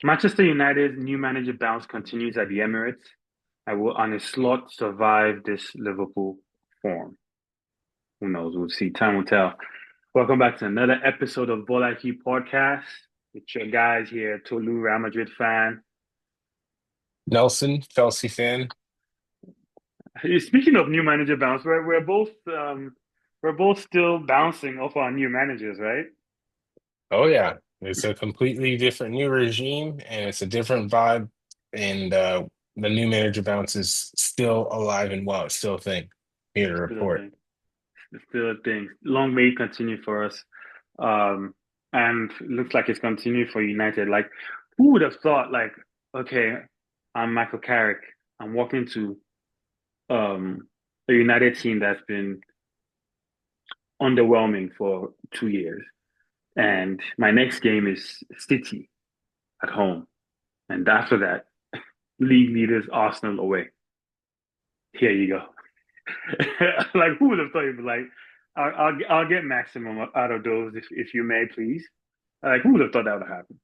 Manchester United's new manager bounce continues at the Emirates. I will on a slot survive this Liverpool form. Who knows? We'll see. Time will tell. Welcome back to another episode of Ball IQ Podcast with your guys here, Tolu, Real Madrid fan. Nelson, Chelsea fan. Hey, speaking of new manager bounce, we're both still bouncing off our new managers, right? Oh yeah, it's a completely different new regime and it's a different vibe. And the new manager bounce is still alive and well. It's still a thing. Here to Still a report. thing. Still a thing. Long may it continue for us. Um, and it looks like it's continued for United. Like, who would have thought, like, okay, I'm Michael Carrick. I'm walking to a United team that's been underwhelming for 2 years. And my next game is City at home. And after that, league leaders Arsenal away. Here you go. Like, who would have thought you'd be like, I'll get maximum out of those if you may, please. Like, who would have thought that would happen?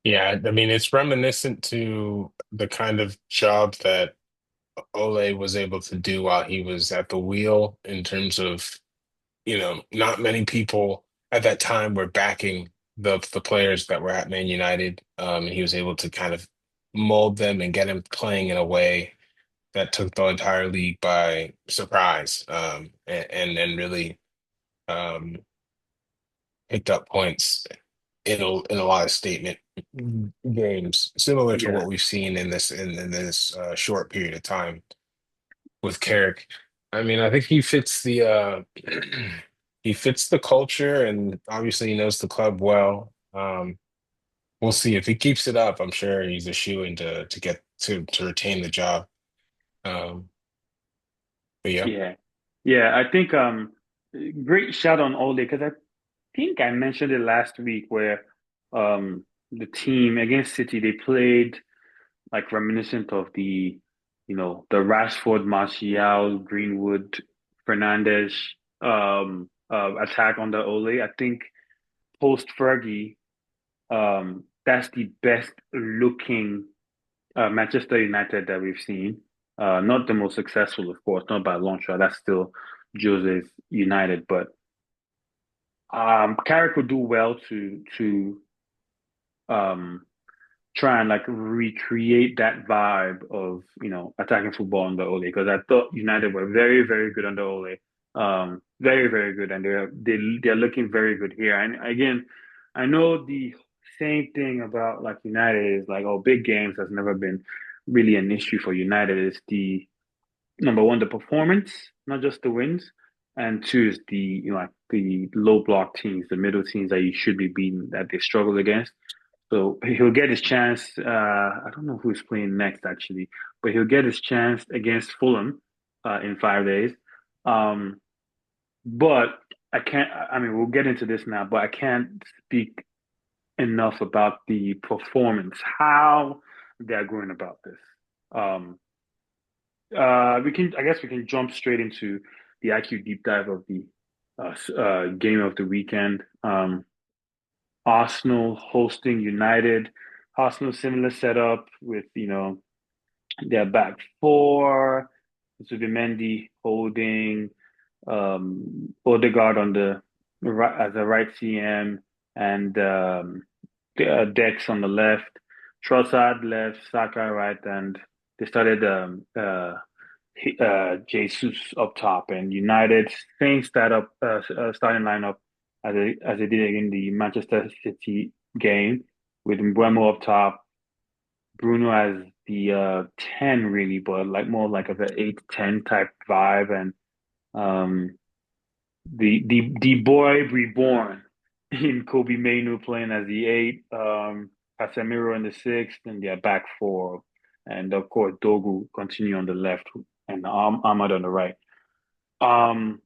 Yeah, I mean it's reminiscent to the kind of job that Ole was able to do while he was at the wheel in terms of, not many people at that time were backing the players that were at Man United. And he was able to kind of mold them and get them playing in a way that took the entire league by surprise, and really um, picked up points in a lot of statement games, similar to Yeah, what we've seen in this short period of time with Carrick. I mean, I think he fits the he fits the culture, and obviously he knows the club well. We'll see if he keeps it up. I'm sure he's a shoo-in to get to retain the job. Um, but yeah. yeah, yeah. I think great shout on Ole because I think I mentioned it last week where the team against City they played like reminiscent of the Rashford, Martial, Greenwood, Fernandes attack under Ole. I think post Fergie, that's the best looking Manchester United that we've seen. Not the most successful, of course, not by a long shot. That's still Jose's United, but Carrick would do well to um try and like recreate that vibe of attacking football under Ole because I thought United were very very good under Ole, very very good, and they're looking very good here. And again, I know the same thing about like United is like, oh, big games has never been really an issue for United. It's the number one, the performance, not just the wins, and two is the like the low block teams, the middle teams that you should be beating that they struggle against. So he'll get his chance. I don't know who's playing next actually, but he'll get his chance against Fulham in 5 days. Um, but I can't. I mean, we'll get into this now, but I can't speak enough about the performance, how they're going about this. Um, we can. I guess we can jump straight into the IQ deep dive of the game of the weekend. Arsenal hosting United. Arsenal similar setup with their back four, Zubimendi holding, Odegaard on the right as a right CM, and Dex on the left, Trossard left, Saka right, and they started Jesus up top, and United same starting lineup as they did in the Manchester City game with Mbeumo up top, Bruno as the 10 really, but like more like of an 8-10 type vibe, and um the boy reborn in Kobe Mainu playing as the 8, Casemiro in the sixth, and their back four, and of course Dogu continue on the left and Ahmad on the right. Um,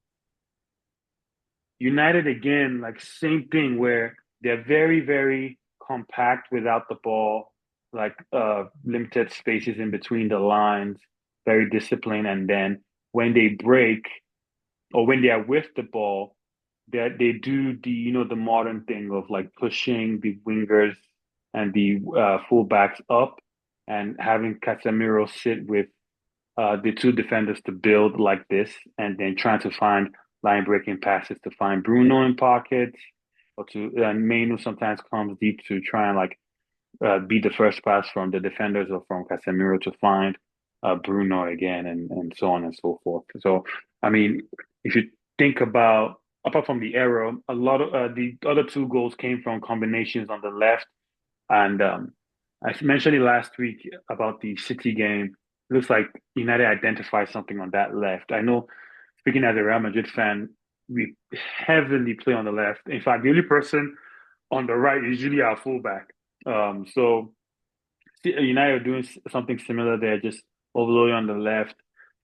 United again, like same thing where they're very, very compact without the ball, like limited spaces in between the lines, very disciplined, and then when they break or when they are with the ball, they do the the modern thing of like pushing the wingers and the fullbacks up, and having Casemiro sit with the two defenders to build like this, and then trying to find line breaking passes to find Bruno in pockets, or to Mainu sometimes comes deep to try and like beat the first pass from the defenders or from Casemiro to find Bruno again, and so on and so forth. So, I mean, if you think about apart from the error, a lot of the other two goals came from combinations on the left, and I mentioned it last week about the City game. It looks like United identified something on that left. I know, speaking as a Real Madrid fan, we heavily play on the left. In fact, the only person on the right is usually our fullback. So United are doing something similar there, just overloading on the left.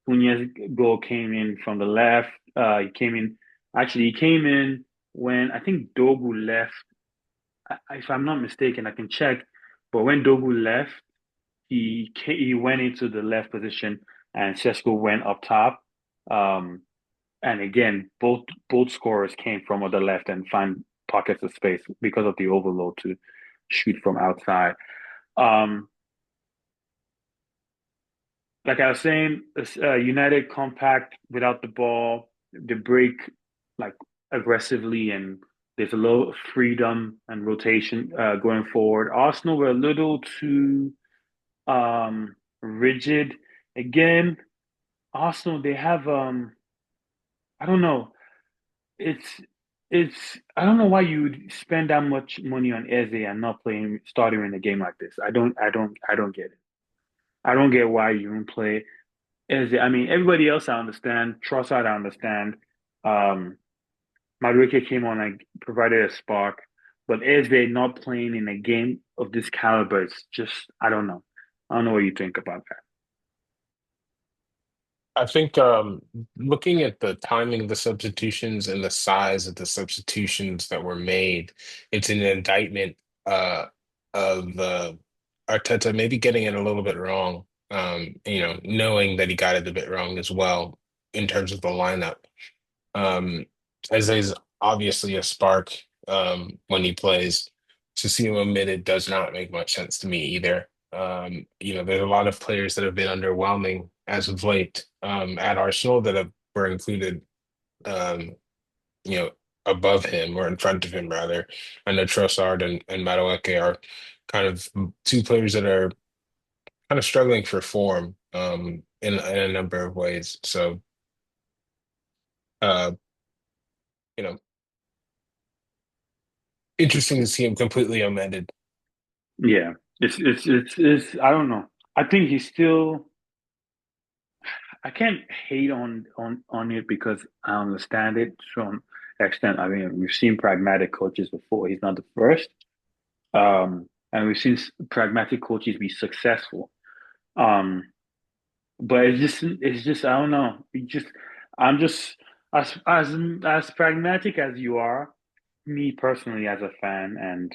Cunha's goal came in from the left. He came in when I think Dogu left. If I'm not mistaken, I can check. But when Dogu left, he went into the left position and Sesko went up top. Um, and again, both scorers came from the left and find pockets of space because of the overload to shoot from outside. Um, like I was saying, United compact without the ball. They break like aggressively, and there's a little freedom and rotation going forward. Arsenal were a little too rigid. Again, Arsenal they have I don't know. It's it's I don't know why you would spend that much money on Eze and not playing starting in a game like this. I don't get it. I don't get why you don't play Eze. I mean, everybody else I understand. Trossard I understand. Um, Madueke came on and provided a spark, but Eze not playing in a game of this caliber is just I don't know. I don't know what you think about that. I think looking at the timing of the substitutions and the size of the substitutions that were made, it's an indictment of Arteta maybe getting it a little bit wrong. Knowing that he got it a bit wrong as well in terms of the lineup. Um, Eze's obviously a spark when he plays. To see him omitted does not make much sense to me either. There's a lot of players that have been underwhelming as of late at Arsenal that were included, um, you know, above him or in front of him rather. I know Trossard and Madueke are kind of two players that are kind of struggling for form in a number of ways. So, uh, you know, interesting to see him completely amended. Yeah, it's I don't know. I think he's still. I can't hate on it because I understand it to some extent. I mean, we've seen pragmatic coaches before. He's not the first. And we've seen pragmatic coaches be successful. Um, but it's just I don't know. I'm just as pragmatic as you are. Me personally, as a fan, and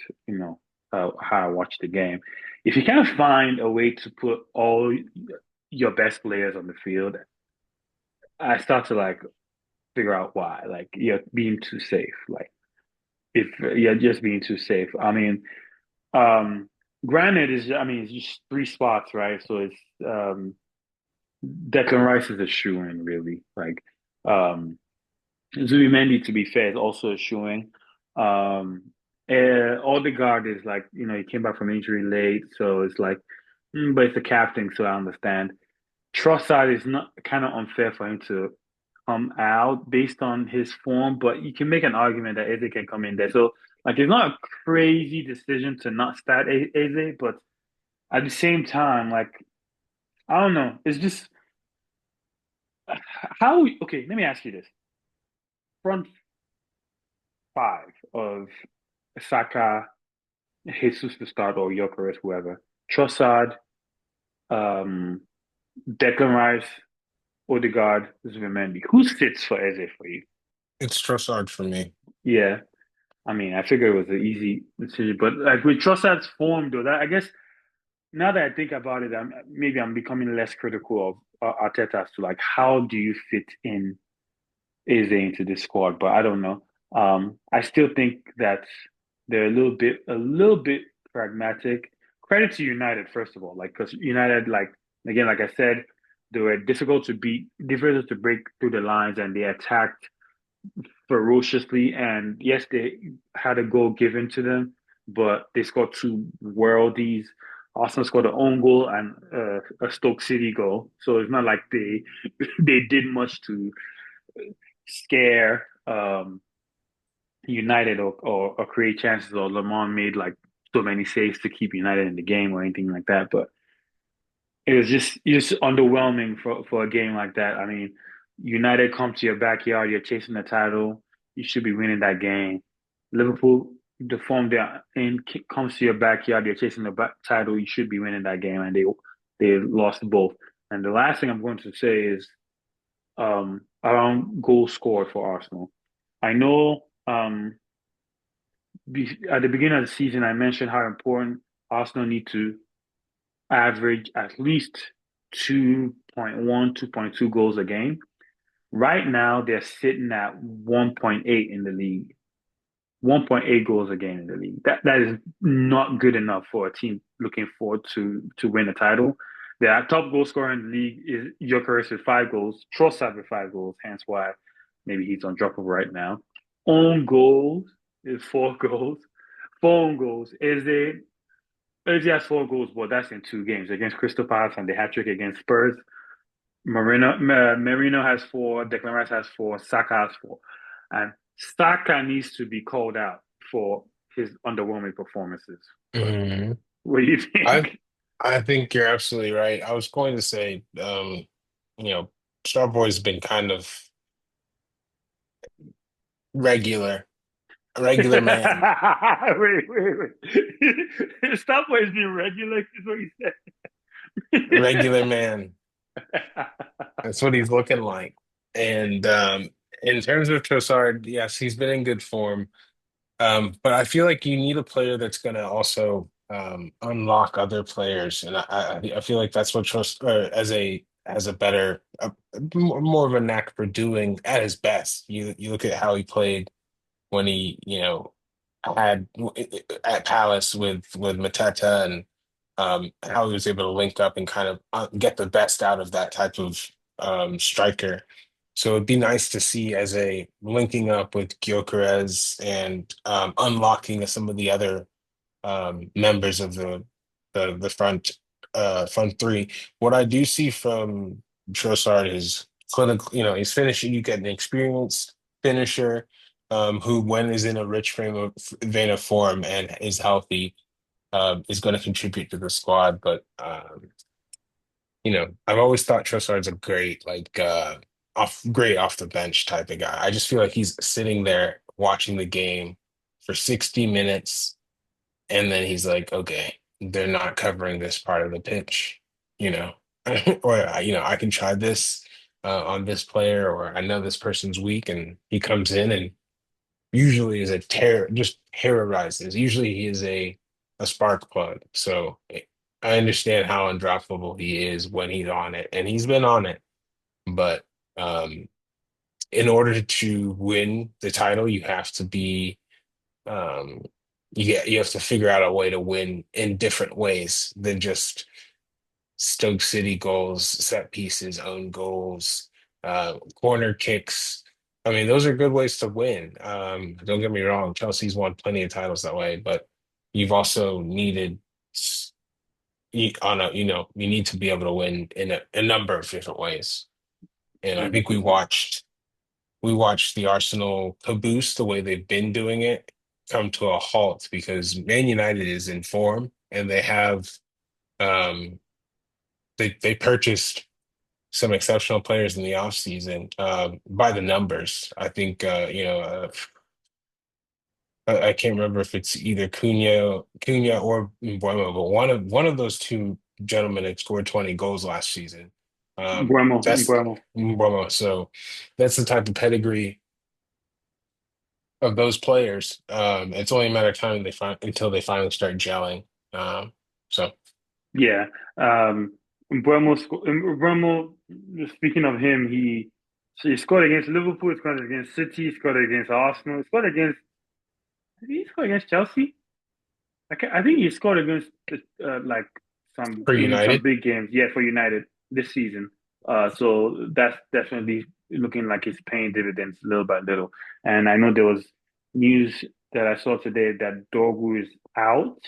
how I watch the game. If you can't find a way to put all your best players on the field, I start to like figure out why. Like you're being too safe. Like if you're just being too safe. I mean, um, granted, it's just three spots, right? So it's Declan Rice is a shoe-in, really. Like Zubimendi, to be fair, is also a shoe-in. Odegaard is like, he came back from injury late, so it's like, but it's a captain, so I understand. Trossard is not kind of unfair for him to come out based on his form, but you can make an argument that Eze can come in there. So, like, it's not a crazy decision to not start Eze, but at the same time, like, I don't know. It's just okay, let me ask you this. Front five of Saka, Jesus to start, or Gyökeres, whoever. Trossard, um, Declan Rice, Odegaard, Zubimendi. Who sits for Eze for you? It's Trossard for me. Yeah. I mean, I figured it was an easy decision, but like with Trossard's form, though, that I guess now that I think about it, maybe I'm becoming less critical of Arteta as to like how do you fit in Eze into this squad, but I don't know. I still think that they're a little bit pragmatic. Credit to United, first of all, like because United, like again, like I said, they were difficult to beat, difficult to break through the lines, and they attacked ferociously. And yes, they had a goal given to them, but they scored two worldies. Arsenal scored an own goal and a Stoke City goal, so it's not like they they did much to scare United or create chances. Or Lamont made like so many saves to keep United in the game or anything like that. But it was just underwhelming for a game like that. I mean, United come to your backyard, you're chasing the title, you should be winning that game. Liverpool, the form they're in comes to your backyard, you're chasing the title, you should be winning that game, and they lost both. And the last thing I'm going to say is around goals scored for Arsenal. I know at the beginning of the season, I mentioned how important Arsenal need to average at least 2.1, 2.2 goals a game. Right now, they're sitting at 1.8 in the league. 1.8 goals a game in the league. That is not good enough for a team looking forward to win a title. The top goal scorer in the league is Gyökeres with 5 goals, Trossard with 5 goals, hence why maybe he's undroppable right now. Own goals is 4 goals. Four own goals. Eze has 4 goals, but that's in 2 games against Crystal Palace and the hat trick against Spurs. Marino has 4, Declan Rice has 4, Saka has 4. And Saka needs to be called out for his underwhelming performances. But Hmm. what do you I think? I think you're absolutely right. I was going to say, you know, Starboy's been kind of regular, a regular man, wait. Stop always being regular, is what you a said. regular man. That's what he's looking like. And in terms of Trossard, yes, he's been in good form. But I feel like you need a player that's going to also unlock other players, and I feel like that's what Trust as a better more of a knack for doing at his best. You look at how he played when he had at Palace with Mateta and how he was able to link up and kind of get the best out of that type of striker. So it'd be nice to see as a linking up with Gyökeres and unlocking some of the other members of the front three. What I do see from Trossard is clinical. He's finishing. You get an experienced finisher who, when is in a rich vein of form and is healthy, is going to contribute to the squad. But I've always thought Trossard's a great, like, great off the bench type of guy. I just feel like he's sitting there watching the game for 60 minutes, and then he's like, okay, they're not covering this part of the pitch, you know, or I can try this on this player, or I know this person's weak, and he comes in and usually is a just terrorizes. Usually he is a spark plug. So I understand how undroppable he is when he's on it, and he's been on it. But um, in order to win the title, you have to be um, you have to figure out a way to win in different ways than just Stoke City goals, set pieces, own goals, corner kicks. I mean, those are good ways to win. Don't get me wrong, Chelsea's won plenty of titles that way, but you've also needed you need to be able to win in a number of different ways. And I think 100%. we watched the Arsenal caboose the way they've been doing it come to a halt because Man United is in form and they have um they purchased some exceptional players in the offseason by the numbers. I think I can't remember if it's either Cunha or Mbeumo, but one of those two gentlemen had scored 20 goals last season. That's Bueno. Mbeumo. So that's the type of pedigree of those players. It's only a matter of time until they finally start gelling. So Yeah. Mbeumo, speaking of him, he scored against Liverpool, he scored against City, he scored against Arsenal, he scored against, did he score against Chelsea? I think he scored against like some For in some United. big games. Yeah, for United this season. So that's definitely looking like it's paying dividends little by little. And I know there was news that I saw today that Dorgu is out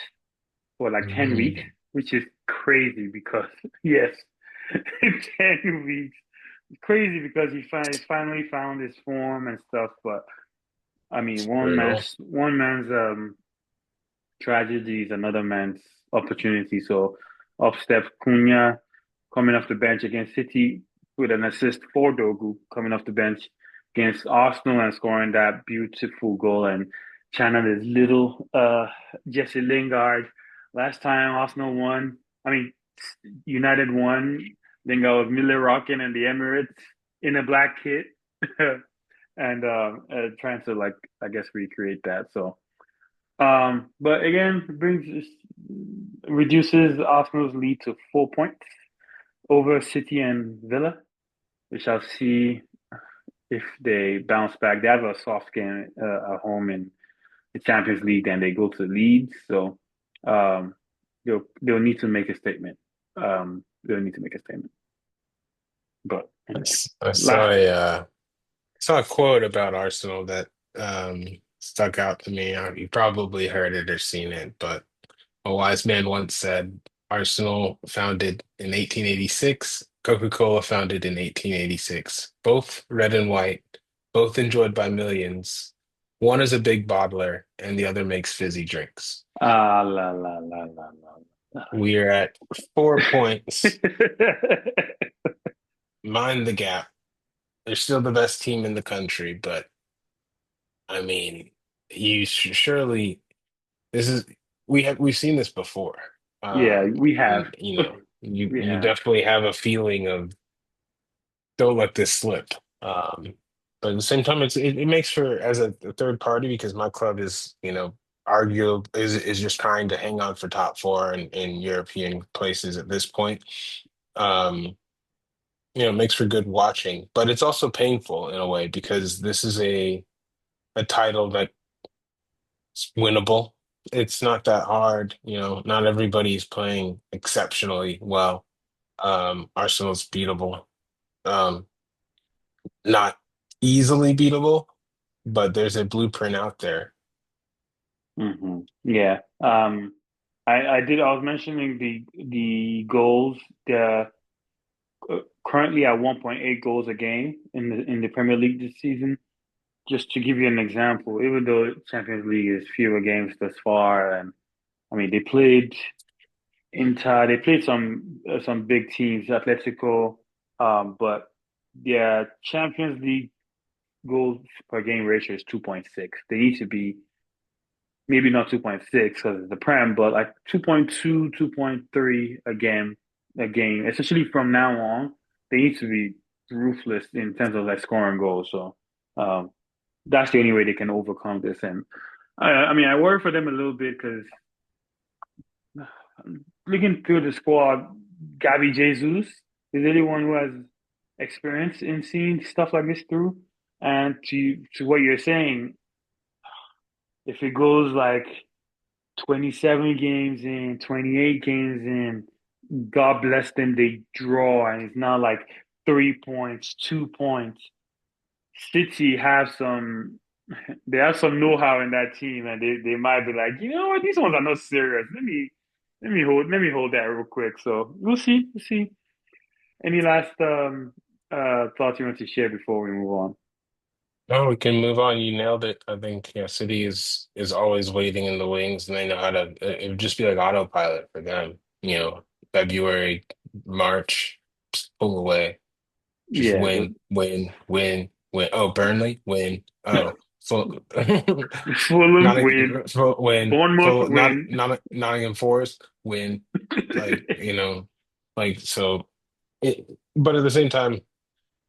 for like 10 weeks, Mm, which is crazy because yes, 10 weeks. It's crazy because finally found his form and stuff. But I mean, brutal. one man's tragedy is another man's opportunity. So up steps Cunha coming off the bench against City with an assist for Dogu coming off the bench against Arsenal and scoring that beautiful goal and channeling his little Jesse Lingard. Last time Arsenal won, I mean United won. Lingard was Miller rocking in the Emirates in a black kit and trying to like I guess recreate that. So but again, brings reduces Arsenal's lead to 4 points over City and Villa. We shall see if they bounce back. They have a soft game at home in the Champions League, and they go to Leeds, so um, they'll need to make a statement. They'll need to make a statement. But anyway, I last saw a quote about Arsenal that um, stuck out to me. You probably heard it or seen it, but a wise man once said, Arsenal founded in 1886, Coca-Cola founded in 1886. Both red and white, both enjoyed by millions. One is a big bottler, and the other makes fizzy drinks. la la la la la. We are at 4 points. Mind the gap. They're still the best team in the country, but I mean, surely this is we've seen this before. Yeah, we have. And you know, We you have. definitely have a feeling of don't let this slip. Um, but at the same time, it makes for as a third party because my club is, arguable is just trying to hang on for top four in European places at this point. Um, it makes for good watching, but it's also painful in a way because this is a title that's winnable. It's not that hard, not everybody's playing exceptionally well. Arsenal's beatable. Um, Not easily beatable, but there's a blueprint out there. Yeah. I was mentioning the goals. They're currently at 1.8 goals a game in the Premier League this season. Just to give you an example, even though Champions League is fewer games thus far, and I mean they played Inter, they played some big teams, Atletico, but their Champions League goals per game ratio is 2.6. They need to be maybe not 2.6 because it's the Prem, but like 2.2, 2.3 a game, especially from now on, they need to be ruthless in terms of like scoring goals. So um, that's the only way they can overcome this. And I mean, I worry for them a little bit because looking through the squad, Gabby Jesus is anyone who has experience in seeing stuff like this through. And to what you're saying, if it goes like 27 games in, 28 games in. God bless them. They draw, and it's not like 3 points, 2 points. City have some, they have some know-how in that team, and they might be like, you know what, these ones are not serious. Let me hold that real quick. So we'll see. We'll see. Any last thoughts you want to share before we move on? No, we can move on. You nailed it. I think, City is always waiting in the wings, and they know how to. It would just be like autopilot for them. February, March, pull away, just Yeah, win, win, win, win. Oh, Burnley, win. Oh, full, Fulham win, Nottingham, full, win. Bournemouth Full, win. Nottingham Forest, win. Like, so. But at the same time.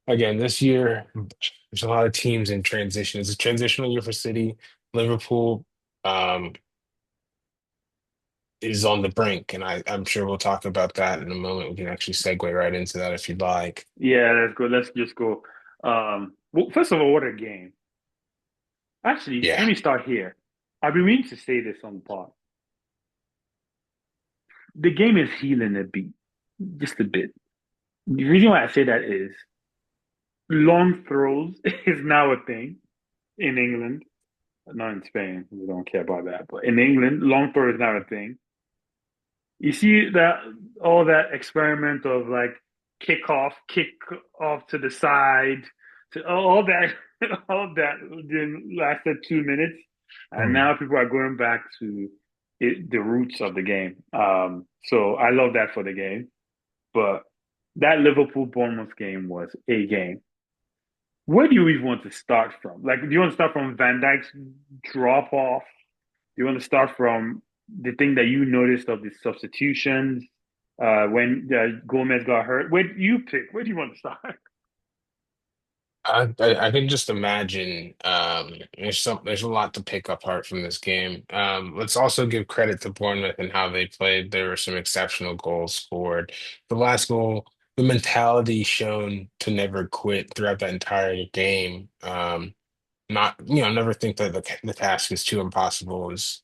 Again, this year, there's a lot of teams in transition. It's a transitional year for City. Liverpool um, is on the brink, and I'm sure we'll talk about that in a moment. We can actually segue right into that if you'd like. Yeah, let's go. Let's just go. Well, first of all, what a game. Actually, Yeah. let me start here. I've been meaning to say this on the pod. the game is healing a bit, just a bit. The reason why I say that is long throws is now a thing in England, not in Spain. We don't care about that, but in England, long throw is now a thing. You see that all that experiment of like kick off to the side, to all that, all that then lasted 2 minutes, and Hmm. now people are going back to the roots of the game. So I love that for the game, but that Liverpool Bournemouth game was a game. Where do you even want to start from? Like, do you want to start from Van Dijk's drop off? Do you want to start from the thing that you noticed of the substitutions when Gomez got hurt? Where do you pick? Where do you want to start? I can just imagine there's a lot to pick apart from this game. Let's also give credit to Bournemouth and how they played. There were some exceptional goals scored. The last goal, the mentality shown to never quit throughout that entire game. Not never think that the task is too impossible was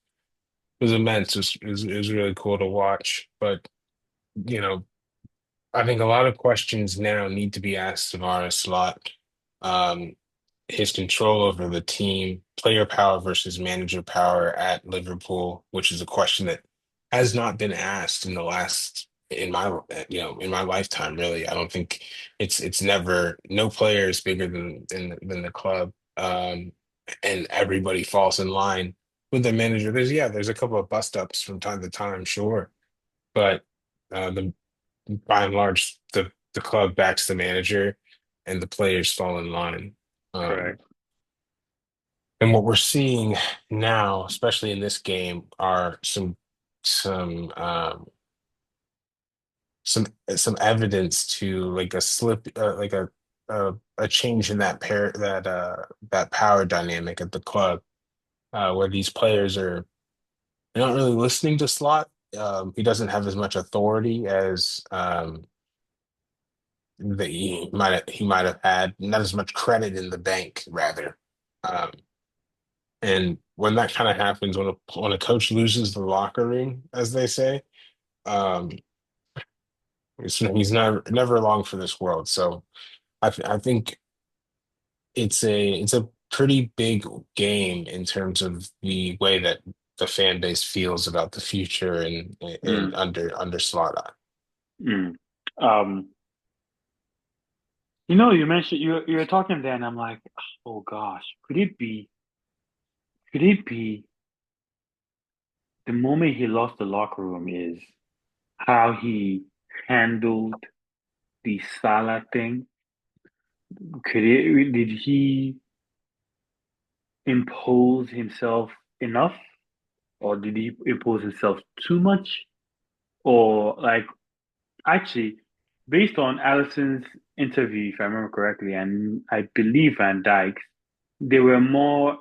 immense. It was really cool to watch. But you know, I think a lot of questions now need to be asked of our Slot. Um, his control over the team, player power versus manager power at Liverpool, which is a question that has not been asked in the last in my lifetime, really. I don't think it's never no player is bigger than the club. And everybody falls in line with the manager. There's a couple of bust ups from time to time, sure. But the by and large, the club backs the manager and the players fall in line. Um, Correct. and what we're seeing now, especially in this game, are some some some evidence to like a slip, like a change in that power dynamic at the club, where these players are not really listening to Slot. He doesn't have as much authority as that he might have had, not as much credit in the bank, rather. Um, And when that kind of happens, when a coach loses the locker room, as they say, um, he's never long for this world. So I think it's a pretty big game in terms of the way that the fan base feels about the future and Mm, under Slaughter. mm. Um, you mentioned you were talking there, and I'm like, oh gosh, could it be the moment he lost the locker room is how he handled the Salah thing? Did he impose himself enough, or did he impose himself too much? Or like actually, based on Allison's interview, if I remember correctly, and I believe Van Dijk's, they were more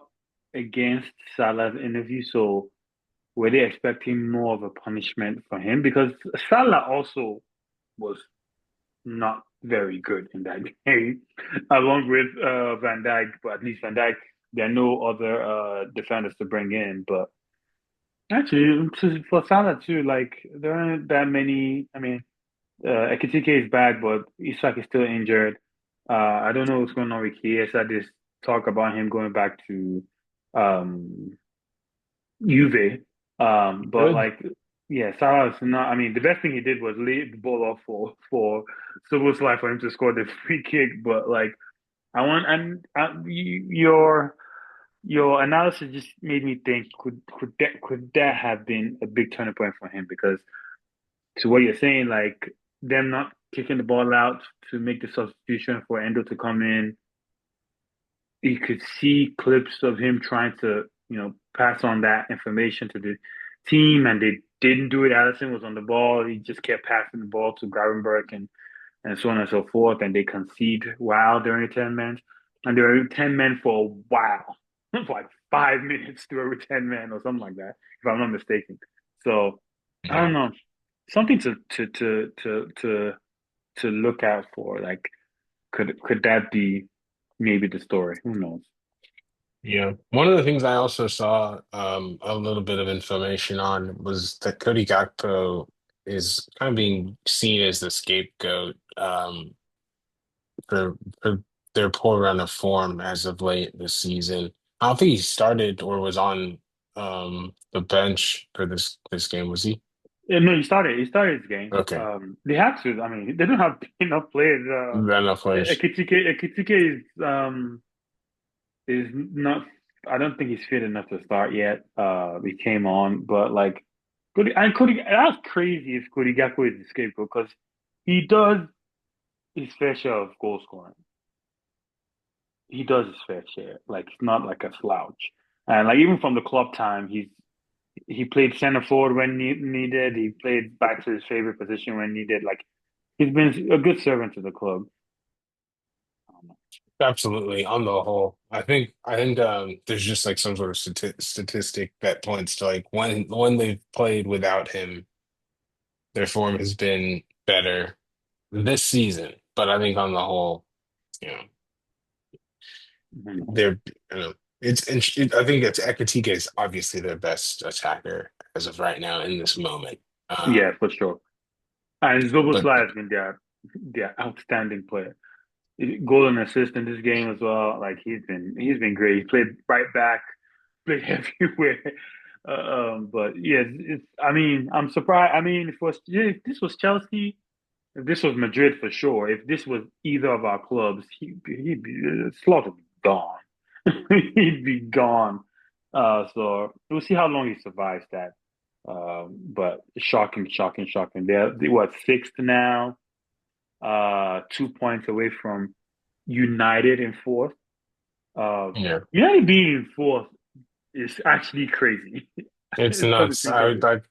against Salah's interview. So were they expecting more of a punishment for him? Because Salah also was not very good in that game, along with Van Dijk. But at least Van Dijk, there are no other defenders to bring in. But actually, for Salah too, like there aren't that many. I mean, Ekitike is back, but Isak is still injured. I don't know what's going on with Chiesa. There's talk about him going back to um, Juve. But Good. like, yeah, Salah is not. I mean, the best thing he did was lay the ball off for Szoboszlai for him to score the free kick. But like, I want and your analysis just made me think: could that have been a big turning point for him? Because to what you're saying, like them not kicking the ball out to make the substitution for Endo to come in, you could see clips of him trying to, pass on that information to the team, and they didn't do it. Allison was on the ball; he just kept passing the ball to Gravenberg and so on and so forth, and they concede wow during the 10 men, and they were 10 men for a while, for like 5 minutes. They were 10 men or something like that, if I'm not mistaken. So I don't Yeah. know, something to look out for. Like, could that be maybe the story? Who knows? Yeah. One of the things I also saw a little bit of information on was that Cody Gakpo. is kind of being seen as the scapegoat for their poor run of form as of late this season. I don't think he started or was on the bench for this game, was he? Yeah, no, he started his game. Okay. They have to. I mean, they don't have enough players. Enough players. Ekitike is not. I don't think he's fit enough to start yet. He came on, but like Cody, that's crazy if Cody Gakpo is the scapegoat because he does his fair share of goal scoring. He does his fair share. Like it's not like a slouch. And like even from the club time, he played center forward when needed. He played back to his favorite position when needed. Like he's been a good servant to the club. Absolutely. On the whole, I think there's just like some sort of statistic that points to like when they've played without him, their form has been better this season. But I think on the whole, you know, Mhm. they're you know I think it's Ekatike is obviously their best attacker as of right now in this moment. Yeah, for sure. And But Zoboslai has been their outstanding player. Goal and assist in this game as well. Like he's been great. He played right back, played everywhere. But yeah, I mean, I'm surprised. I mean, if this was Chelsea, if this was Madrid for sure. If this was either of our clubs, he'd be Slot would be gone. He'd be gone. So we'll see how long he survives that. But shocking, shocking, shocking. They're what, sixth now? 2 points away from United in fourth. Uh, yeah, United being in fourth is actually crazy. it's It's nuts. honestly I crazy. like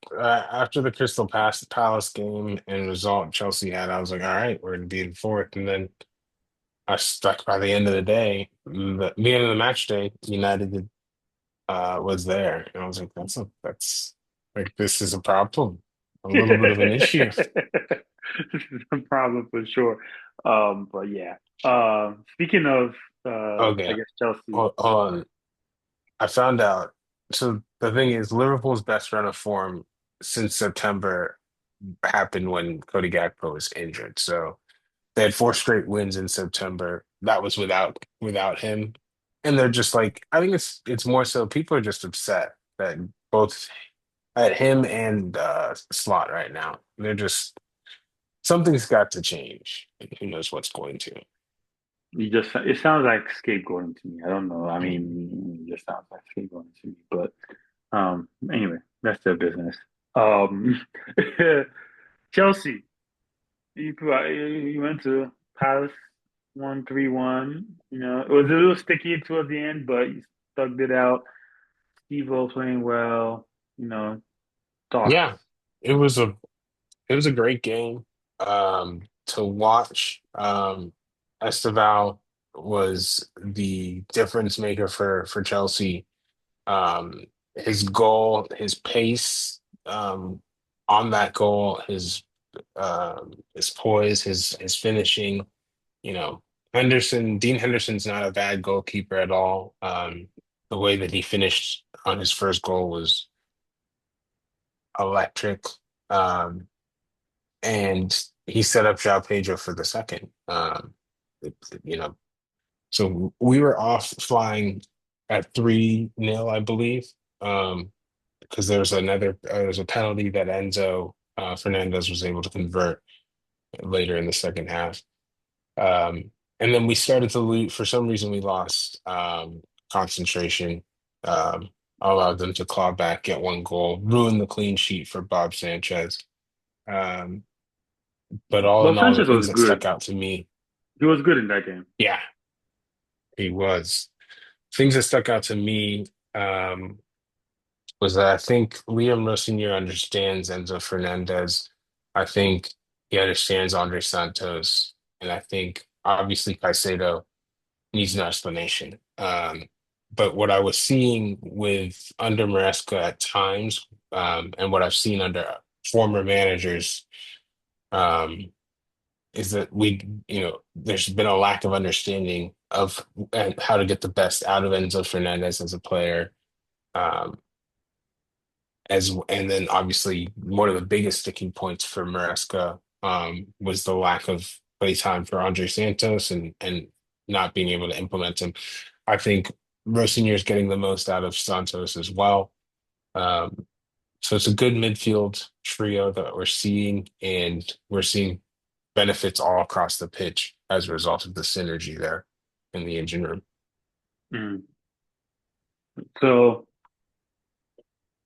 after the Crystal Palace game and result Chelsea had, I was like, all right, we're gonna be in fourth, and then I stuck by the end of the day. The end of the match day, United was there, and I was like, that's like this is a problem, a little bit of an issue. This is a problem for sure. But yeah. Speaking of, I Okay, guess Chelsea. hold on. I found out. So the thing is, Liverpool's best run of form since September happened when Cody Gakpo was injured. So they had four straight wins in September. That was without him. And they're just like, I think it's more so people are just upset that both at him and Slot right now. They're just something's got to change. And who knows what's going to. It sounds like scapegoating to me. I don't know. I mean, it just sounds like scapegoating to me. But anyway, that's their business. Um, Chelsea, you went to Palace, won 3-1. You know, it was a little sticky towards the end, but you stuck it out. Steve-O playing well. You know, thoughts. Yeah, it was a it was a great game to watch. Esteval was the difference maker for Chelsea. Um, his goal, his pace on that goal, his poise, his finishing. You know, Dean Henderson's not a bad goalkeeper at all. The way that he finished on his first goal was electric. Um, and he set up João Pedro for the second. You know, so we were off flying at 3-0, I believe, because there was a penalty that Enzo Fernandez was able to convert later in the second half. And then we started to lose. For some reason, we lost concentration. Allowed them to claw back, get one goal, ruin the clean sheet for Bob Sanchez. Um, but all But in all, the Sanchez things was that good. stuck out to me, He was good in that game. yeah, he was. Things that stuck out to me um, was that I think Liam Rossignol understands Enzo Fernandez. I think he understands Andre Santos. And I think obviously Caicedo needs no explanation. But what I was seeing with under Maresca at times, and what I've seen under former managers, um, is that there's been a lack of understanding of how to get the best out of Enzo Fernandez as a player. Um, and then obviously one of the biggest sticking points for Maresca was the lack of play time for Andre Santos and not being able to implement him. I think Rosinha is getting the most out of Santos as well. Um, so it's a good midfield trio that we're seeing, and we're seeing benefits all across the pitch as a result of the synergy there in the engine room. Mm. So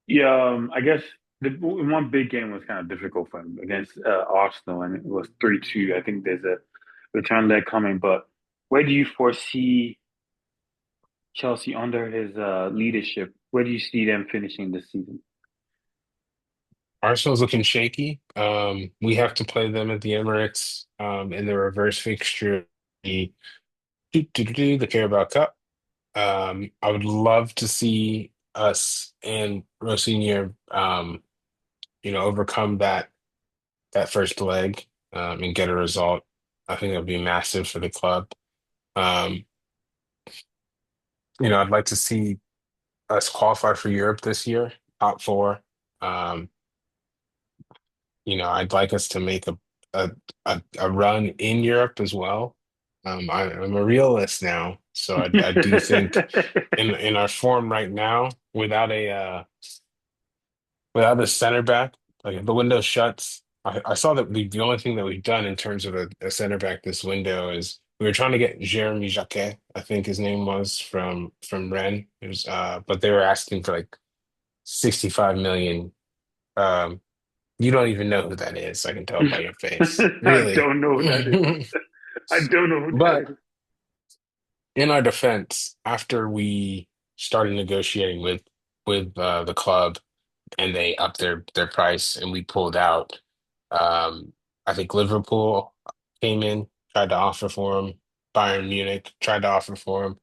yeah, I guess the one big game was kind of difficult for him against Arsenal, and it was 3-2. I think there's a return leg coming, but where do you foresee Chelsea under his leadership? Where do you see them finishing this season? Arsenal's looking shaky. We have to play them at the Emirates in the reverse fixture, the the Carabao Cup. I would love to see us and Rosinha, overcome that first leg and get a result. I think that would be massive for the club. Um, I'd like to see us qualify for Europe this year, top four. Um, I'd like us to make a a run in Europe as well. I'm a realist now, so I do think in our form right now, without a center back, like if the window shuts, I saw that the only thing that we've done in terms of a center back this window is we were trying to get Jeremy Jacquet, I think his name was from Rennes. But they were asking for like 65 million. Um, you don't even know who that is. I can tell by your face. I Really. don't know who that is. I don't know who that But is. in our defense, after we started negotiating with the club and they upped their price and we pulled out, I think Liverpool came in, tried to offer for him. Bayern Munich tried to offer for him.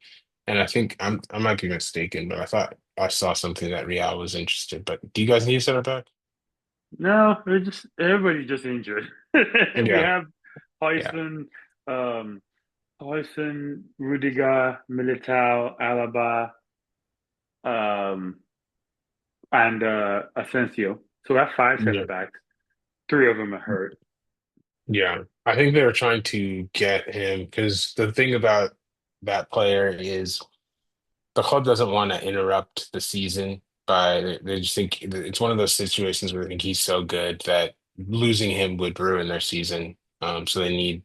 And I think I might be mistaken, but I thought I saw something that Real was interested. But do you guys need a center back? No, we're just everybody's just injured. We Yeah. have Yeah. Hoyson, Rudiger, Militao, Alaba, um, and Asensio. So we have five center Yeah. backs. Three of them are hurt. Yeah, I think they were trying to get him because the thing about that player is the club doesn't want to interrupt the season by they just think it's one of those situations where they think he's so good that losing him would ruin their season. So they need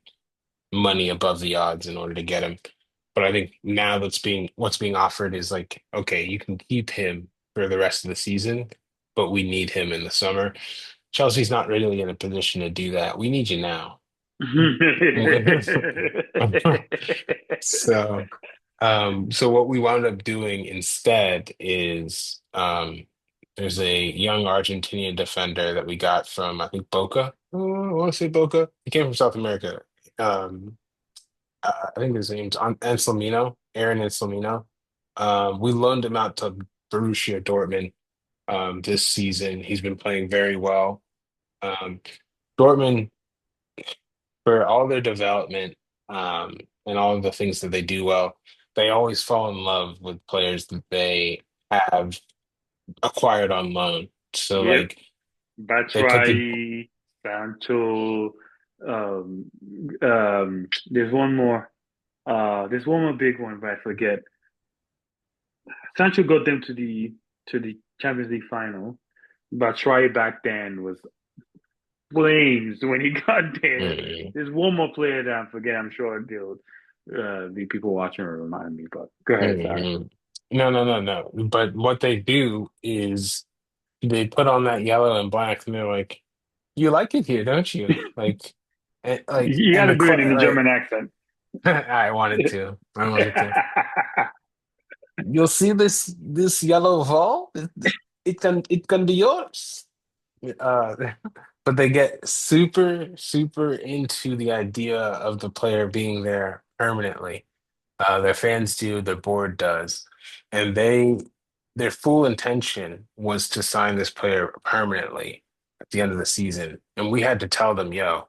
money above the odds in order to get him. But I think now what's being offered is like, okay, you can keep him for the rest of the season, but we need him in the summer. Chelsea's not really in a position to do that. We need you now. So, so what we wound up doing instead is there's a young Argentinian defender that we got from I think Boca. Oh, I want to say Boca. He came from South America. Um, I think his name's Anselmino, Aaron Anselmino. We loaned him out to Borussia Dortmund this season. He's been playing very well. Um, Dortmund for all their development and all of the things that they do well, they always fall in love with players that they have acquired on loan. So Yep. like they put the Batshuayi, Sancho. Um, there's one more. There's one more big one, but I forget. Sancho got them to the Champions League final. Batshuayi back then was flames when he got there. Mm, There's one more player that I forget. I'm sure they'll the people watching will remind me. But go ahead, sorry. mm. No. But what they do is they put on that yellow and black, and they're like, "You like it here, don't you?" You got and to the do it in the club. German accent. I wanted to. I wanted to. You'll see this yellow ball. It can be yours. Uh, but they get super into the idea of the player being there permanently. Their fans do, their board does, and their full intention was to sign this player permanently at the end of the season. And we had to tell them, yo,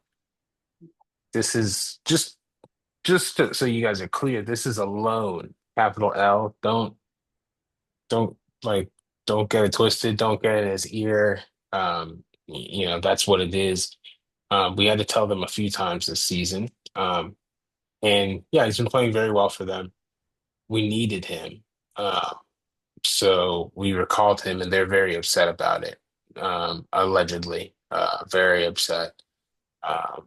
this is so you guys are clear, this is a loan, capital L. Don't like. Don't get it twisted. Don't get it in his ear. That's what it is. We had to tell them a few times this season. And yeah, he's been playing very well for them. We needed him. Uh, so we recalled him, and they're very upset about it. Allegedly, very upset. Um,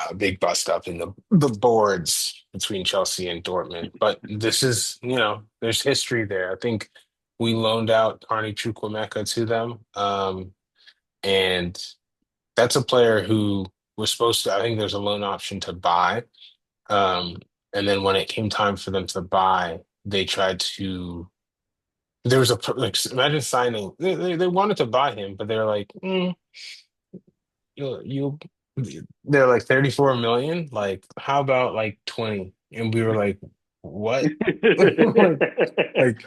a big bust up in the boards between Chelsea and Dortmund. But this is, there's history there. I think we loaned out Carney Chukwuemeka to them. And that's a player who was supposed to, I think there's a loan option to buy. Um, and then when it came time for them to buy, they tried to, there was like, imagine signing, they wanted to buy him, but they were like, you they're like 34 million. Like, how about like 20? And we were like, what? Like, like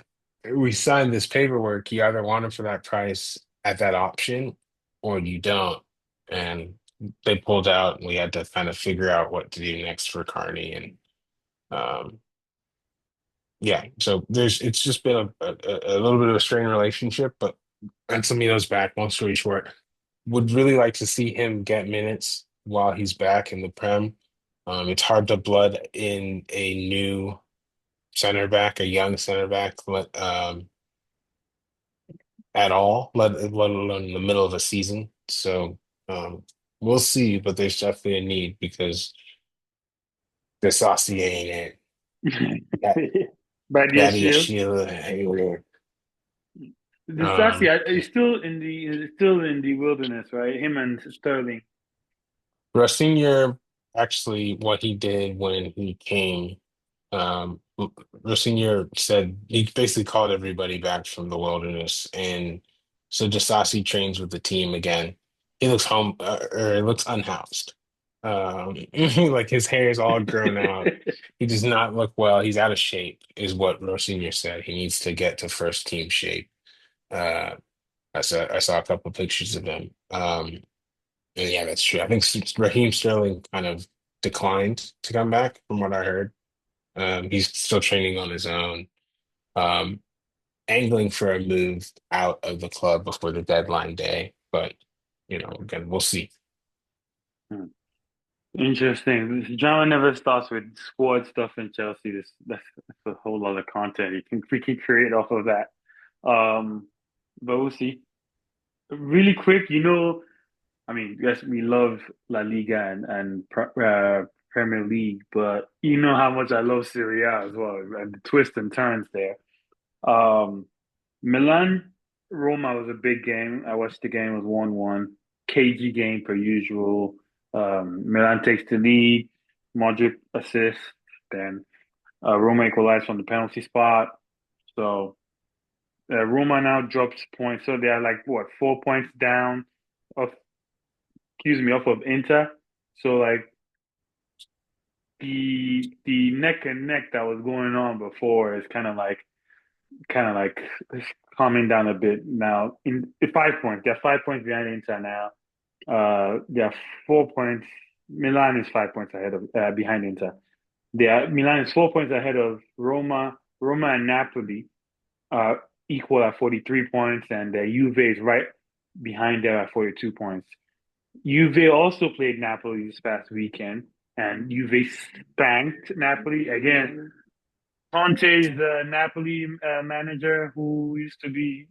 we signed this paperwork. You either want him for that price at that option or you don't. And they pulled out and we had to kind of figure out what to do next for Carney. And um yeah, so it's just been a little bit of a strained relationship, but Anselmino's back, long story short. Would really like to see him get minutes while he's back in the Prem. It's hard to blood in a new center back, a young center back, at all, let alone in the middle of a season. So um, we'll see, but there's definitely a need because the Saucy ain't it. That But yes, Daddy Shield. Sheila, hey, This actually um, he's still in the wilderness, right? Him and Sterling. Senior, actually, what he did when he came, um, Senior said he basically called everybody back from the wilderness, and so Dasasi trains with the team again. He looks home, or he looks unhoused. Like his hair is all grown out. He does not look well. He's out of shape, is what Senior said. He needs to get to first team shape. Uh, I saw a couple pictures of him. And yeah, that's true. I think Raheem Sterling kind of declined to come back, from what I heard. He's still training on his own, um, angling for a move out of the club before the deadline day. But again, we'll see. Hmm. Interesting. This drama never stops with squad stuff in Chelsea. That's a whole lot of content we can create off of that. Um, but we'll see. Really quick, I mean, yes, we love La Liga and Premier League, but you know how much I love Serie A as well, and the twists and turns there. Um, Milan Roma was a big game. I watched the game. It was 1-1. KG game per usual. Milan takes the lead. Modric assists. Then Roma equalized from the penalty spot. So Roma now drops points. So they are like what 4 points down of off of Inter. So like the neck and neck that was going on before is kind of like it's calming down a bit now. In 5 points, they're 5 points behind Inter now. They're 4 points. Milan is 5 points ahead of behind Inter. Milan is 4 points ahead of Roma. Roma and Napoli equal at 43 points, and Juve is right behind them at 42 points. Juve also played Napoli this past weekend, and Juve spanked Napoli again. Conte's the Napoli manager who used to be,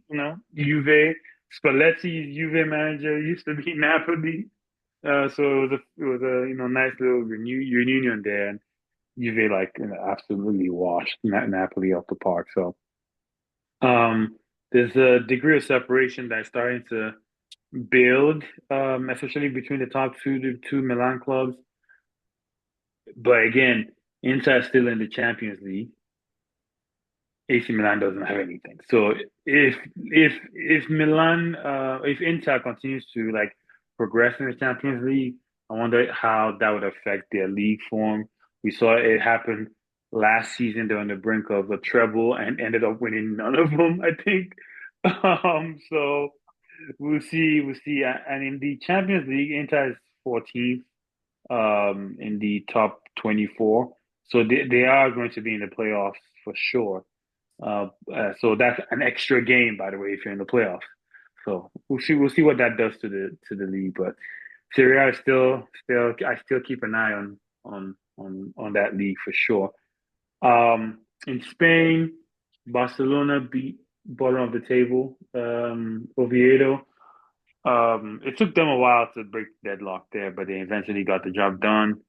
Juve. Spalletti's Juve manager used to be Napoli. So it was a nice little reunion there, and Juve like absolutely washed Napoli off the park. So um, there's a degree of separation that's starting to build, especially between the two Milan clubs. But again, Inter is still in the Champions League. AC Milan doesn't have anything. So if Inter continues to like progress in the Champions League, I wonder how that would affect their league form. We saw it happen last season. They're on the brink of a treble and ended up winning none of them, I think. So we'll see. We'll see. And in the Champions League, Inter is 14th in the top 24. So they are going to be in the playoffs for sure. So that's an extra game, by the way, if you're in the playoffs. So we'll see what that does to the league. But Serie A is still I still keep an eye on that league for sure. In Spain, Barcelona beat bottom of the table, Oviedo. It took them a while to break the deadlock there, but they eventually got the job done.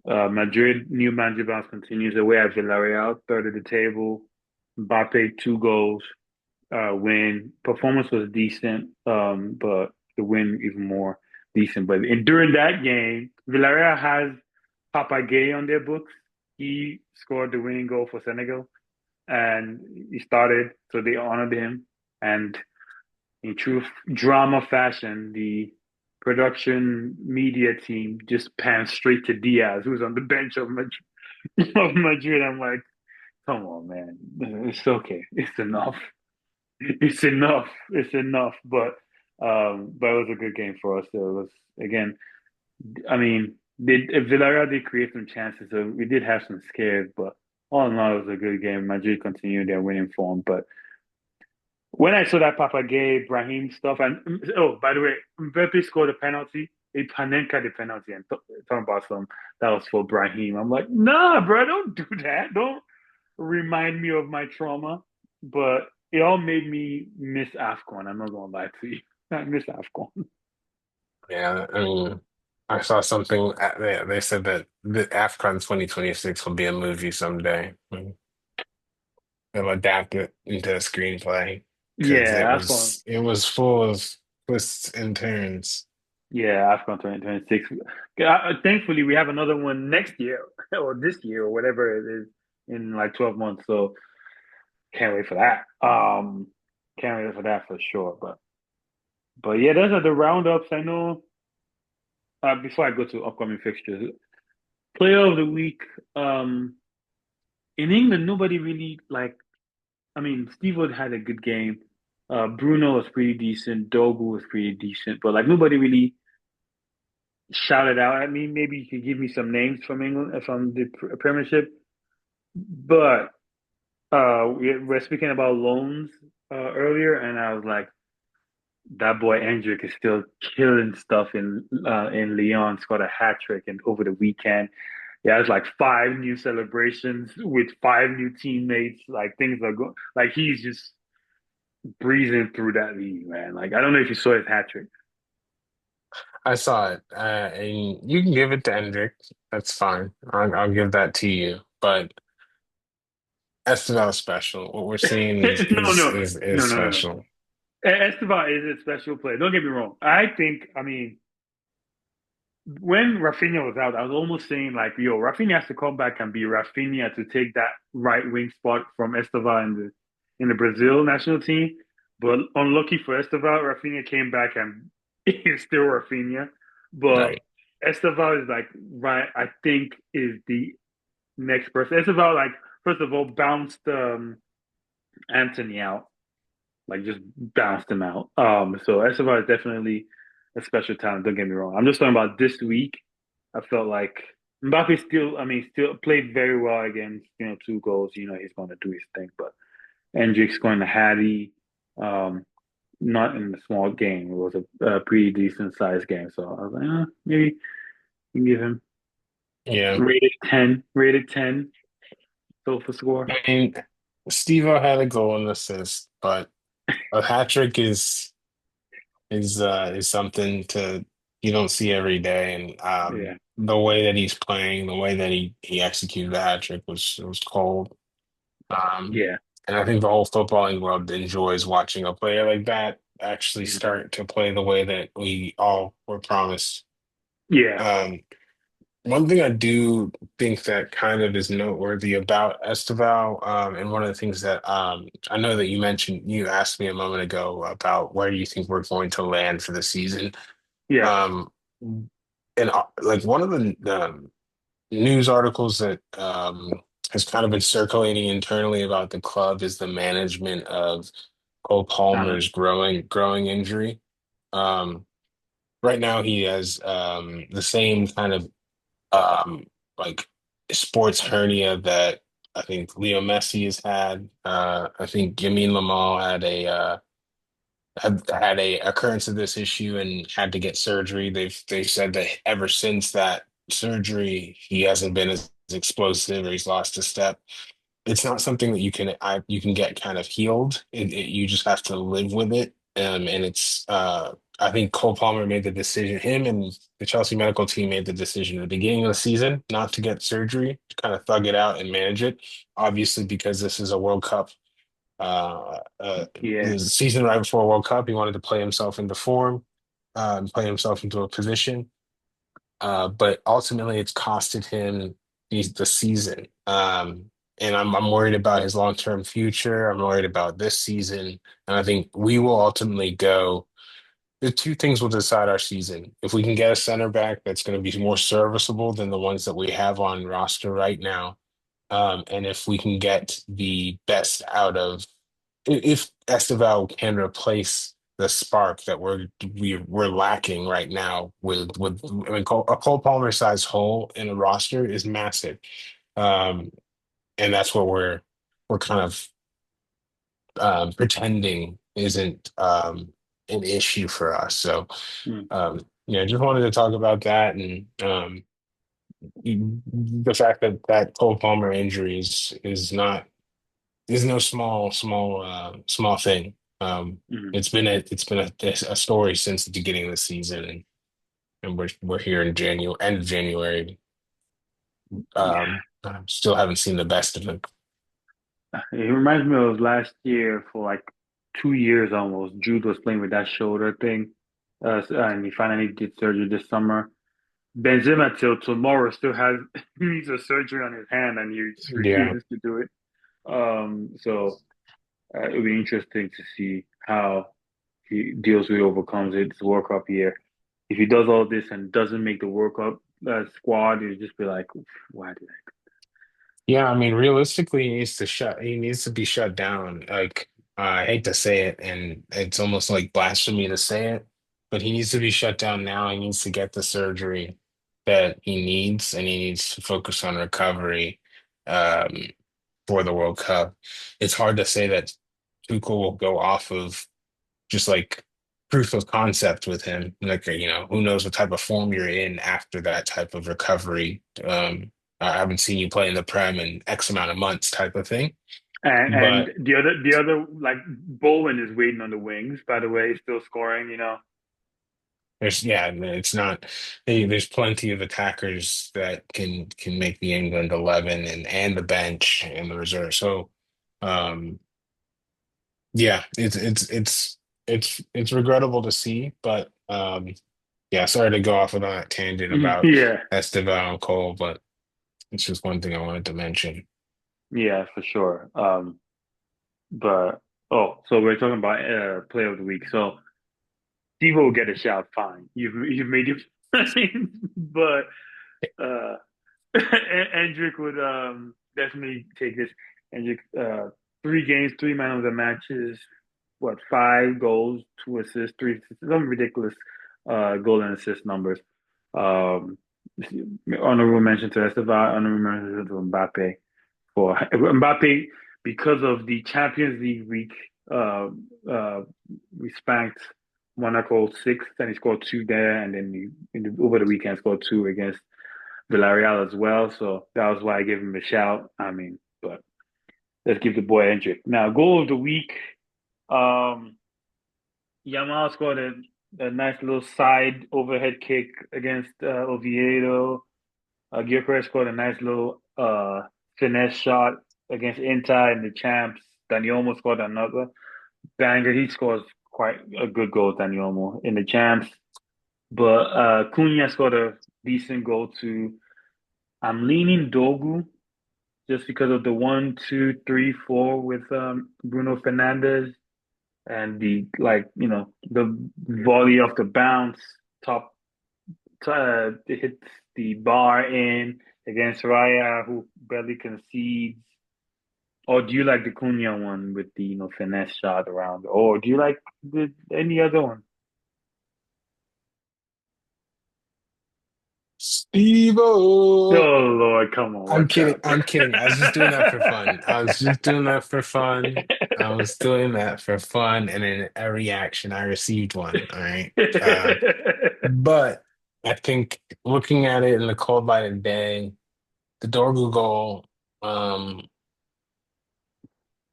Madrid, new manager bounce continues away at Villarreal, third of the table. Mbappe, 2 goals, win. Performance was decent, but the win even more decent. But during that game, Villarreal has Papa Gay on their books. He scored the winning goal for Senegal, and he started, so they honored him. And in true drama fashion, the production media team just panned straight to Diaz, who's on the bench of Madrid. Of Madrid. I'm like, come on, man, it's okay, it's enough, it's enough, it's enough. But it was a good game for us. So it was again. I mean, Villarreal did create some chances, so we did have some scares, but all in all, it was a good game. Madrid continued their winning form, but when I saw that Papa Gay, Brahim stuff, and oh, by the way, Mbappe scored a penalty. He Panenka the penalty and talking about some that was for Brahim. I'm like, nah, bro, don't do that. Don't remind me of my trauma. But it all made me miss AFCON. I'm not gonna lie to you. I miss AFCON. Yeah, I mean, I saw something. They said that the AFCON 2026 will be a movie someday. They'll adapt it into a screenplay because Yeah, AFCON. it was full of twists and turns. Yeah, AFCON 2026. Thankfully, we have another one next year or this year or whatever it is in like 12 months. So can't wait for that. Can't wait for that for sure. But yeah, those are the roundups. I know. Before I go to upcoming fixtures, player of the week. Um, in England, nobody really like. I mean, Steve Wood had a good game. Bruno was pretty decent. Dogu was pretty decent, but like nobody really shouted out at me. Maybe you could give me some names from England, from the Premiership. But we're speaking about loans earlier, and I was like, that boy Endrick is still killing stuff in Lyon. Scored a hat trick, and over the weekend, he has like 5 new celebrations with 5 new teammates. Like things are going, like he's just breezing through that league, man. Like I don't know if you saw his hat trick. I saw it, and you can give it to Hendrick. That's fine. I'll give that to you. But Esteban special. What we're seeing No, no, is no, no, no, no. special. Esteban is a special player. Don't get me wrong. I mean, when Rafinha was out, I was almost saying like, yo, Rafinha has to come back and be Rafinha to take that right wing spot from Esteva in the Brazil national team. But unlucky for Esteva, Rafinha came back and he's still Rafinha. But Right. Esteva is like right, I think is the next person. Esteva like first of all bounced Anthony out, like just bounced him out. So Esteva is definitely a special talent. Don't get me wrong. I'm just talking about this week. I felt like Mbappe still, I mean, still played very well against, 2 goals. He's going to do his thing. But Hendrick's going to Hattie, not in a small game. It was a pretty decent sized game. So I was like, maybe you can give him Yeah. rated 10 total score. I mean, Steve-O had a goal and assist, but a hat trick is something to you don't see every day. And Yeah, the way that he's playing, the way that he executed the hat trick was cold. Um, yeah, and I think the whole footballing world enjoys watching a player like that actually yeah, start to play the way that we all were promised. yeah, Um, One thing I do think that kind of is noteworthy about Estival, and one of the things that I know that you asked me a moment ago about where do you think we're going to land for the season. yeah. Um, and like one of the news articles that has kind of been circulating internally about the club is the management of Cole Talent. Palmer's growing injury. Um, right now he has the same kind of um like sports hernia that I think Leo Messi has had. I think Yamin Lamal had a occurrence of this issue and had to get surgery. They've said that ever since that surgery, he hasn't been as explosive or he's lost a step. It's not something that you can get kind of healed. You just have to live with it. And it's I think Cole Palmer made the decision. Him and the Chelsea medical team made the decision at the beginning of the season not to get surgery, to kind of thug it out and manage it. Obviously, because this is a World Cup, Yeah. the season right before World Cup, he wanted to play himself into form, play himself into a position. But ultimately, it's costed him the season. And I'm worried about his long-term future. I'm worried about this season, and I think we will ultimately go. The two things will decide our season. If we can get a center back that's going to be more serviceable than the ones that we have on roster right now, and if we can get the best out of if Esteval can replace the spark that we're lacking right now with I mean a Cole Palmer size hole in a roster is massive, um, and that's what we're kind of pretending isn't an issue for us. So Mm. yeah, just wanted to talk about that and the fact that that Cole Palmer injury is not is no small thing. Mm. It's been a story since the beginning of the season, and we're here in January, end of January. Yeah. Still haven't seen the best of him. It reminds me of last year for like 2 years almost. Jude was playing with that shoulder thing, and he finally did surgery this summer. Benzema till tomorrow still has needs a surgery on his hand, and he just Yeah, refuses to do it. So it'll be interesting to see how he deals with overcomes it this World Cup year. If he does all this and doesn't make the World Cup squad, you just be like, why did yeah. I mean, realistically, he needs to be shut down. Like I hate to say it, and it's almost like blasphemy to say it, but he needs to be shut down now. He needs to get the surgery that he needs, and he needs to focus on recovery. Um, for the World Cup. It's hard to say that Tuchel will go off of just like proof of concept with him. Like, who knows what type of form you're in after that type of recovery. I haven't seen you play in the Prem in X amount of months type of thing. And But the other like Bowen is waiting on the wings, by the way, still scoring. yeah, it's not, there's plenty of attackers that can make the England 11 and the bench and the reserve. So, um, yeah, it's regrettable to see, but yeah, sorry to go off on that tangent about Yeah, Esteban Cole, but it's just one thing I wanted to mention. yeah, for sure. But so we're talking about player of the week. So Devo will get a shout, fine. You've made your point, but uh Hendrick would definitely take this. Hendrick 3 games, 3 man of the matches, what, 5 goals, 2 assists, three assists, some ridiculous goal and assist numbers. Um Honorable mention to Esteban, honorable mention to Mbappe for Mbappe because of the Champions League week. Uh, uh, we spanked Monaco 6, and he scored two there, and then over the weekend scored two against Villarreal as well. So that was why I gave him a shout. I mean, but let's give the boy Hendrick. Now, goal of the week. Um, Yamal scored a nice little side overhead kick against Oviedo. Gyökeres scored a nice little finesse shot against Inter in the champs. Dani Olmo scored another banger. He scores quite a good goal, Dani Olmo, in the champs. But Cunha scored a decent goal too. I'm leaning Dogu just because of the 1, 2, 3, 4 with Bruno Fernandes and the the volley off the bounce top it hits the bar in against Raya, who barely concedes. Or do you like the Cunha one with the finesse shot around? Or do you like any other one? Oh Evo. Lord, come on, I'm watch kidding. out. I'm kidding. I was just doing that for fun. I was just doing that for fun. I was doing that for fun, and in a reaction, I received one. All right. But I think looking at it in the cold light of day, the Dorgu goal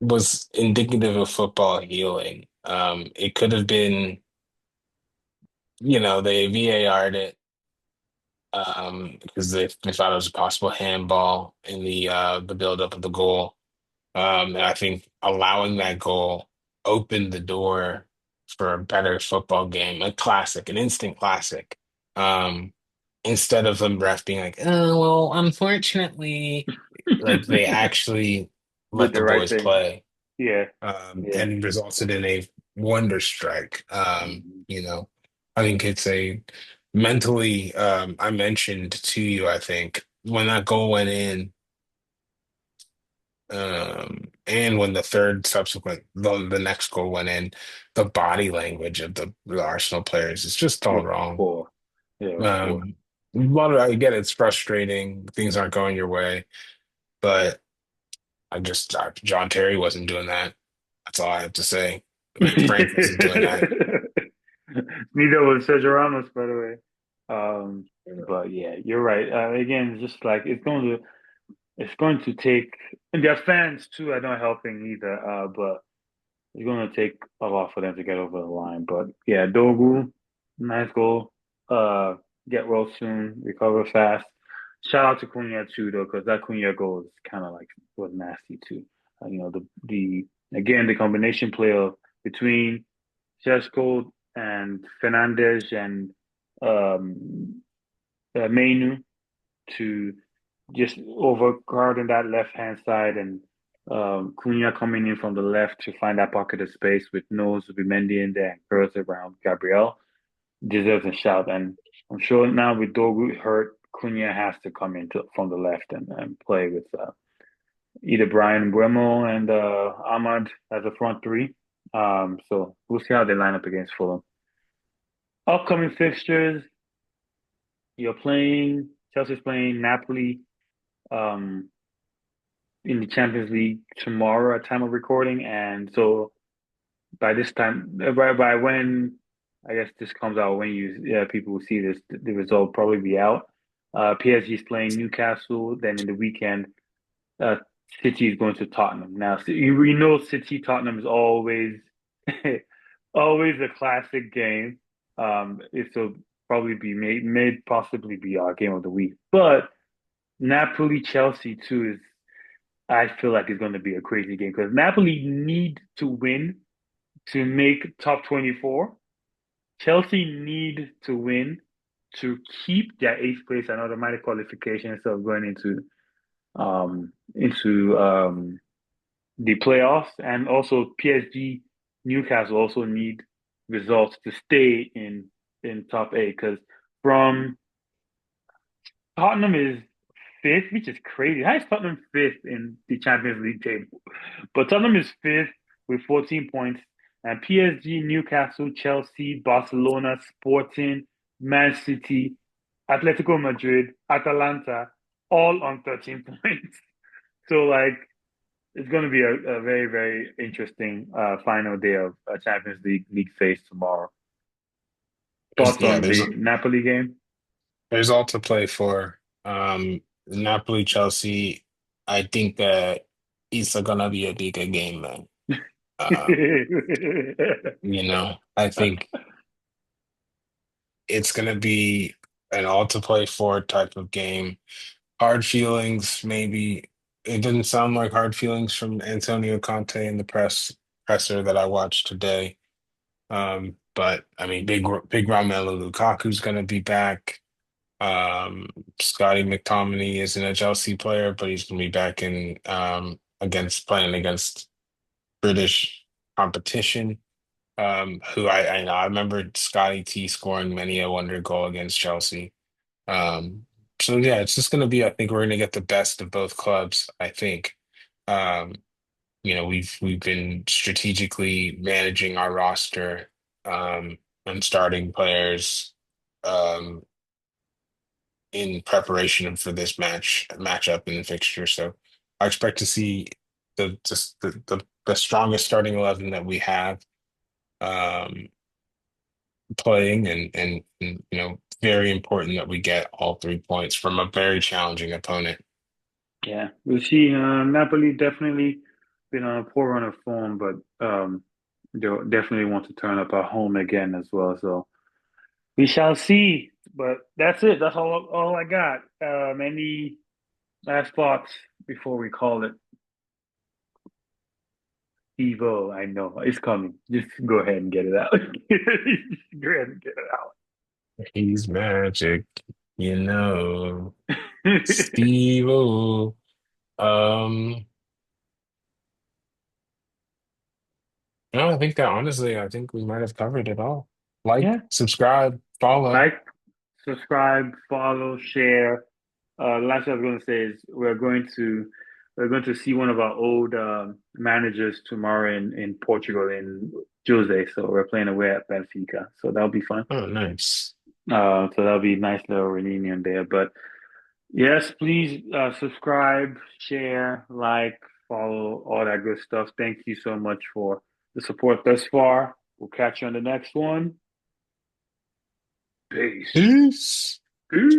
was indicative of football healing. It could have been, they VAR'd it because they thought it was a possible handball in the buildup of the goal. And I think allowing that goal opened the door for a better football game, a classic, an instant classic. Um, Instead of them ref being like, oh, well, unfortunately, like they actually Did let the the right boys thing. play, Yeah, yeah. and resulted in a wonder strike. Mhm. I think it's a mentally, I mentioned to you, I think, when that goal went in. And when the third subsequent, the next goal went in, the body language of the Arsenal players is just all Was wrong. poor. Yeah, it was poor. Um, a lot of, I get it's frustrating, things aren't going your way, but John Terry wasn't doing that. That's all I have to say. Frank wasn't doing that. Neither was Sergio Ramos, by the way. But yeah, you're right. Again, it's just like it's going to take, and their fans too are not helping either. But it's going to take a lot for them to get over the line. But yeah, Dogu, nice goal. Uh, get well soon, recover fast. Shout out to Cunha too, though, because that Cunha goal is kind of like was nasty too. The again the combination play of between Sesko and Fernandez and um, Mainu to just overguarding that left hand side and Cunha coming in from the left to find that pocket of space with Nose Zubimendi in there and curls around Gabriel deserves a shout. And I'm sure now with Dogu hurt, Cunha has to come in from the left and play with either Brian Buemo and Ahmad as a front three. So we'll see how they line up against Fulham. Upcoming fixtures, Chelsea's playing Napoli um, in the Champions League tomorrow at time of recording. And so by this time, by when I guess this comes out, when people will see this, the result will probably be out. PSG is playing Newcastle. Then in the weekend, uh, City is going to Tottenham. Now, we know City Tottenham is always always a classic game. It'll probably be may possibly be our game of the week. But Napoli Chelsea too is I feel like it's going to be a crazy game because Napoli need to win to make top 24. Chelsea need to win to keep their eighth place and automatic qualification instead of going into the playoffs. And also PSG, Newcastle also need results to stay in top eight because from Tottenham is fifth, which is crazy. How is Tottenham fifth in the Champions League table? But Tottenham is fifth with 14 points, and PSG, Newcastle, Chelsea, Barcelona, Sporting, Man City, Atletico Madrid, Atalanta, all on 13 points. So, like, it's going to be a very, very interesting final day of Champions League phase tomorrow. Thoughts Yeah, on the Napoli game? there's all to play for. Napoli, Chelsea. I think that it's gonna be a bigger game, man. I think it's gonna be an all to play for type of game. Hard feelings, maybe. It didn't sound like hard feelings from Antonio Conte in the presser that I watched today. But I mean, big Romelu Lukaku's gonna be back. Scotty McTominay isn't a Chelsea player, but he's gonna be back in against playing against British competition. Who I know I remember Scotty T scoring many a wonder goal against Chelsea. So yeah, it's just gonna be, I think we're gonna get the best of both clubs, I think. Um, we've been strategically managing our roster and starting players um in preparation for this matchup in the fixture. So I expect to see the strongest starting 11 that we have um, playing, and very important that we get all 3 points from a very challenging opponent. Yeah, we'll see. Napoli definitely been on a poor run of form, but they'll definitely want to turn up at home again as well. So we shall see. But that's it. That's all I got. Any last thoughts before we call it? Evo, I know it's coming. Just go ahead and get it out. Go ahead and get He's magic, you know. it Steve-O. Um, no, I think that honestly, I think we might have covered it all. Like, Yeah. subscribe, follow. Like, subscribe, follow, share. Last thing I was going to say is we're going to see one of our old managers tomorrow in Portugal in Jose. So we're playing away at Benfica. So that'll be fun. Oh, nice. So that'll be a nice little reunion there. But yes, please subscribe, share, like, follow, all that good stuff. Thank you so much for the support thus far. We'll catch you on the next one. Peace. Peace. Peace.